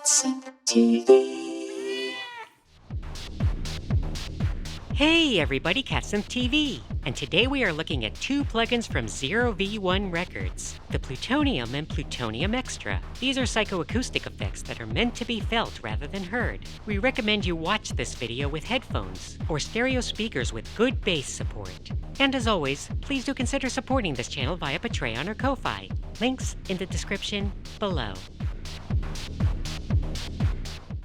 TV. Hey everybody, Catsim TV! And today we are looking at two plugins from 0v1 Records, the Plutonium and PlutoniumXtra. These are psychoacoustic effects that are meant to be felt rather than heard. We recommend you watch this video with headphones or stereo speakers with good bass support. And as always, please do consider supporting this channel via Patreon or Ko-Fi. Links in the description below.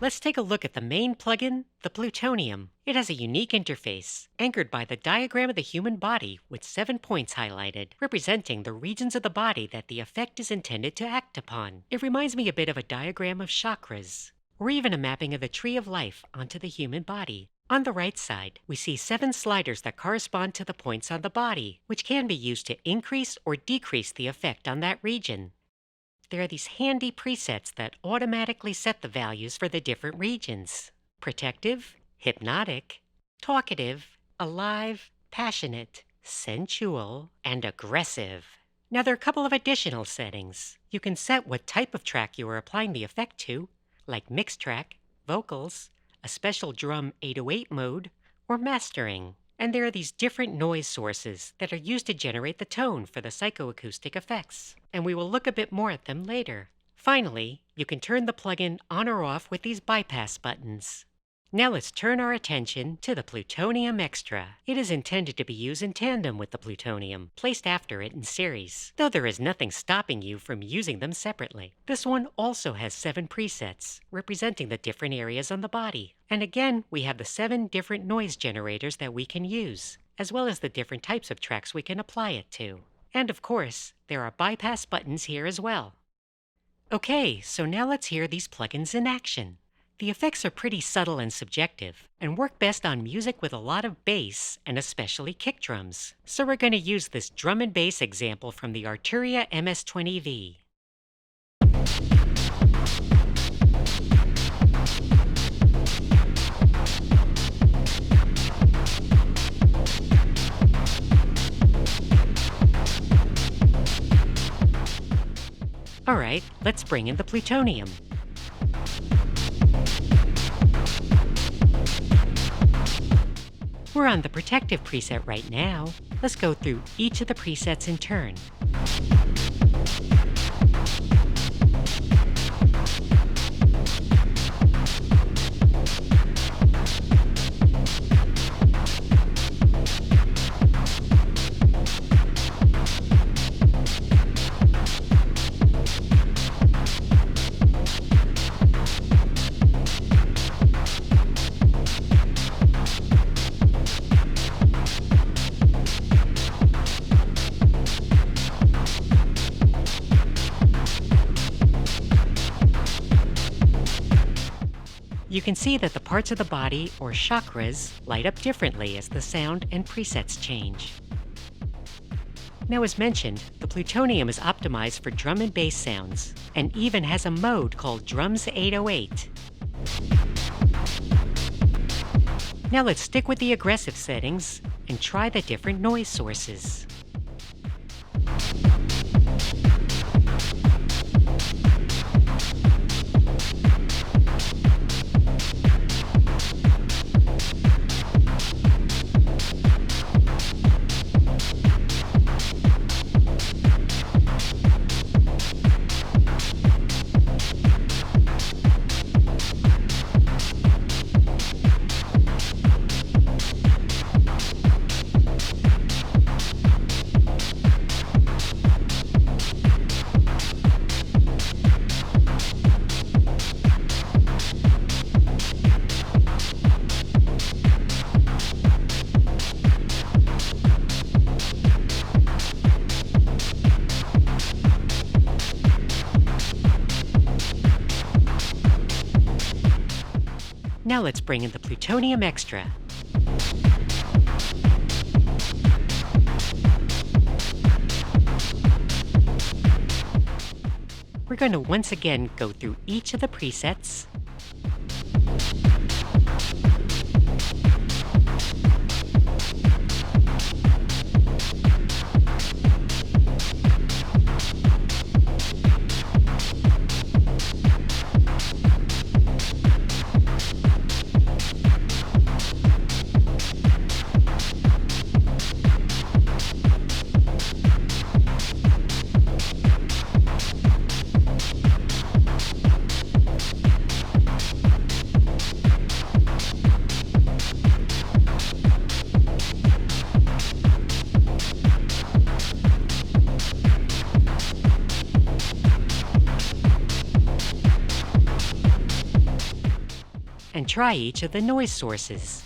Let's take a look at the main plugin, the Plutonium. It has a unique interface, anchored by the diagram of the human body with 7 points highlighted, representing the regions of the body that the effect is intended to act upon. It reminds me a bit of a diagram of chakras, or even a mapping of the tree of life onto the human body. On the right side, we see 7 sliders that correspond to the points on the body, which can be used to increase or decrease the effect on that region. There are these handy presets that automatically set the values for the different regions: protective, hypnotic, talkative, alive, passionate, sensual, and aggressive. Now there are a couple of additional settings. You can set what type of track you are applying the effect to, like mix track, vocals, a special drum 808 mode, or mastering. And there are these different noise sources that are used to generate the tone for the psychoacoustic effects, and we will look a bit more at them later. Finally, you can turn the plugin on or off with these bypass buttons. Now let's turn our attention to the PlutoniumXtra. It is intended to be used in tandem with the Plutonium, placed after it in series, though there is nothing stopping you from using them separately. This one also has 7 presets, representing the different areas on the body. And again, we have the 7 different noise generators that we can use, as well as the different types of tracks we can apply it to. And of course, there are bypass buttons here as well. Okay, so now let's hear these plugins in action. The effects are pretty subtle and subjective, and work best on music with a lot of bass, and especially kick drums. So we're going to use this drum and bass example from the Arturia MS-20 V. Alright, let's bring in the Plutonium. We're on the protective preset right now. Let's go through each of the presets in turn. You can see that the parts of the body, or chakras, light up differently as the sound and presets change. Now, as mentioned, the Plutonium is optimized for drum and bass sounds, and even has a mode called Drums 808. Now let's stick with the aggressive settings and try the different noise sources. Now let's bring in the PlutoniumXtra. We're going to once again go through each of the presets. and try each of the noise sources.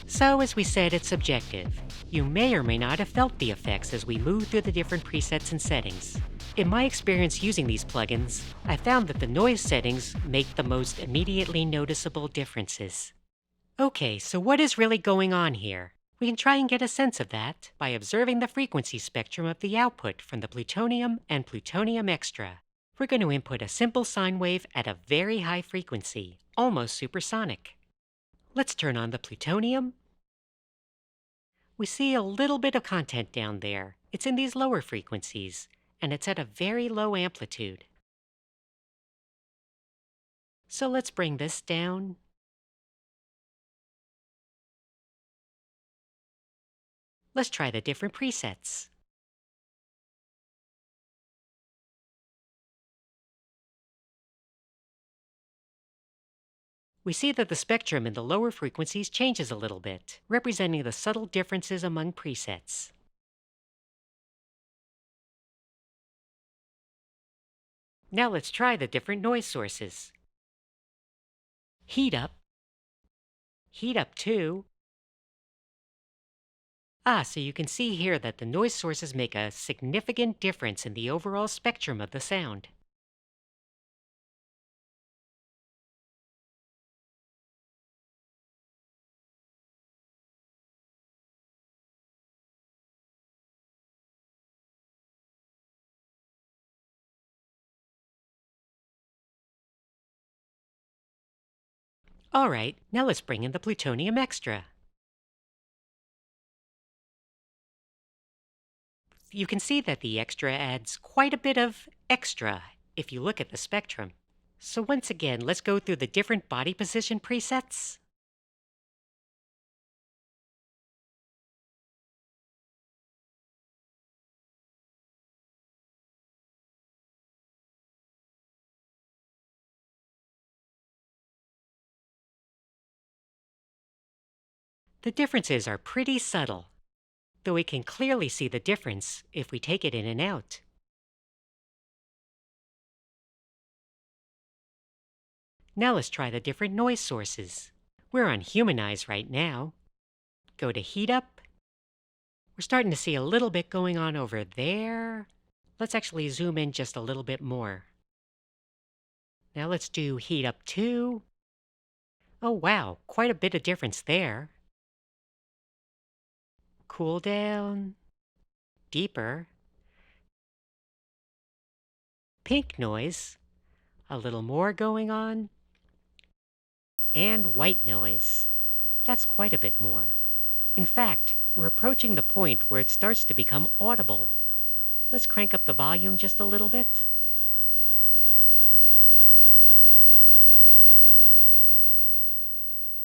So, as we said, it's subjective. You may or may not have felt the effects as we move through the different presets and settings. In my experience using these plugins, I found that the noise settings make the most immediately noticeable differences. Okay, so what is really going on here? We can try and get a sense of that by observing the frequency spectrum of the output from the Plutonium and PlutoniumXtra. We're going to input a simple sine wave at a very high frequency, almost supersonic. Let's turn on the Plutonium. We see a little bit of content down there. It's in these lower frequencies, and it's at a very low amplitude. So let's bring this down. Let's try the different presets. We see that the spectrum in the lower frequencies changes a little bit, representing the subtle differences among presets. Now let's try the different noise sources. Heat up 2. So you can see here that the noise sources make a significant difference in the overall spectrum of the sound. Alright, now let's bring in the PlutoniumXtra. You can see that the extra adds quite a bit of extra if you look at the spectrum. So once again, let's go through the different body position presets. The differences are pretty subtle, though we can clearly see the difference if we take it in and out. Now let's try the different noise sources. We're on Humanize right now. Go to Heat Up. We're starting to see a little bit going on over there. Let's actually zoom in just a little bit more. Now let's do Heat Up 2. Oh wow, quite a bit of difference there. Cool down. Deeper. Pink noise. A little more going on. And white noise. That's quite a bit more. In fact, we're approaching the point where it starts to become audible. Let's crank up the volume just a little bit.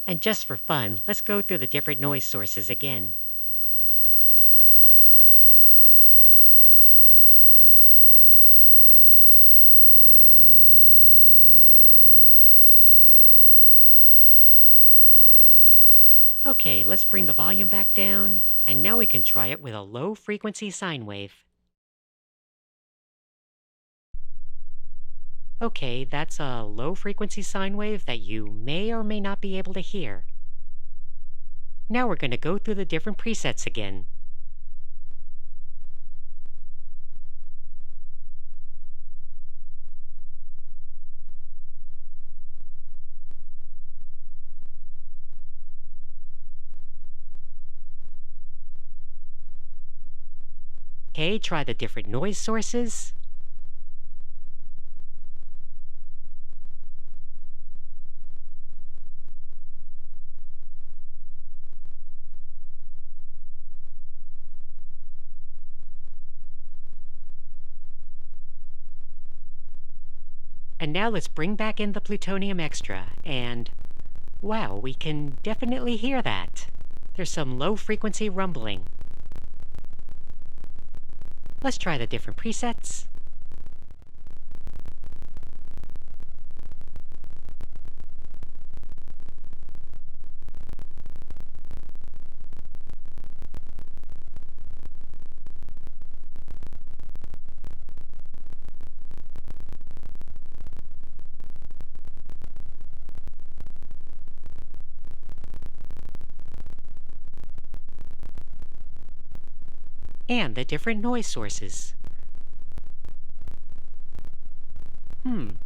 And just for fun, let's go through the different noise sources again. Okay, let's bring the volume back down, and now we can try it with a low frequency sine wave. Okay, that's a low frequency sine wave that you may or may not be able to hear. Now we're going to go through the different presets again. Okay, try the different noise sources. And now let's bring back in the Plutonium Extra, and wow, we can definitely hear that. There's some low frequency rumbling. Let's try the different presets. And the different noise sources.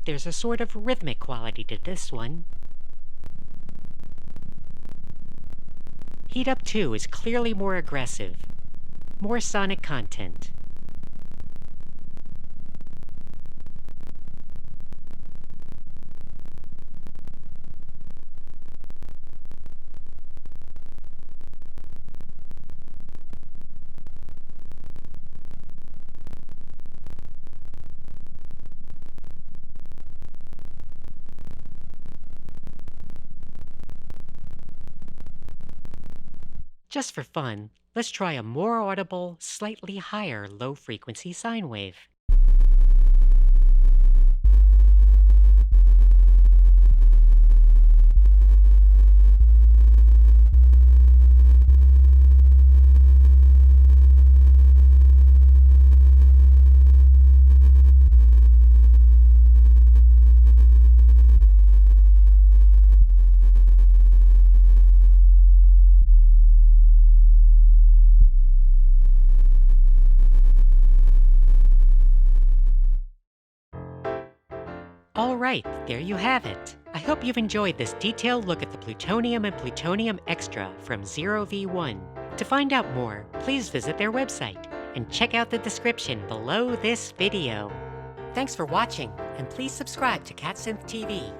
There's a sort of rhythmic quality to this one. Heat Up 2 is clearly more aggressive, more sonic content. Just for fun, let's try a more audible, slightly higher low-frequency sine wave. Alright, there you have it. I hope you've enjoyed this detailed look at the Plutonium and PlutoniumXtra from 0V1. To find out more, please visit their website and check out the description below this video. Thanks for watching, and please subscribe to CatSynth TV.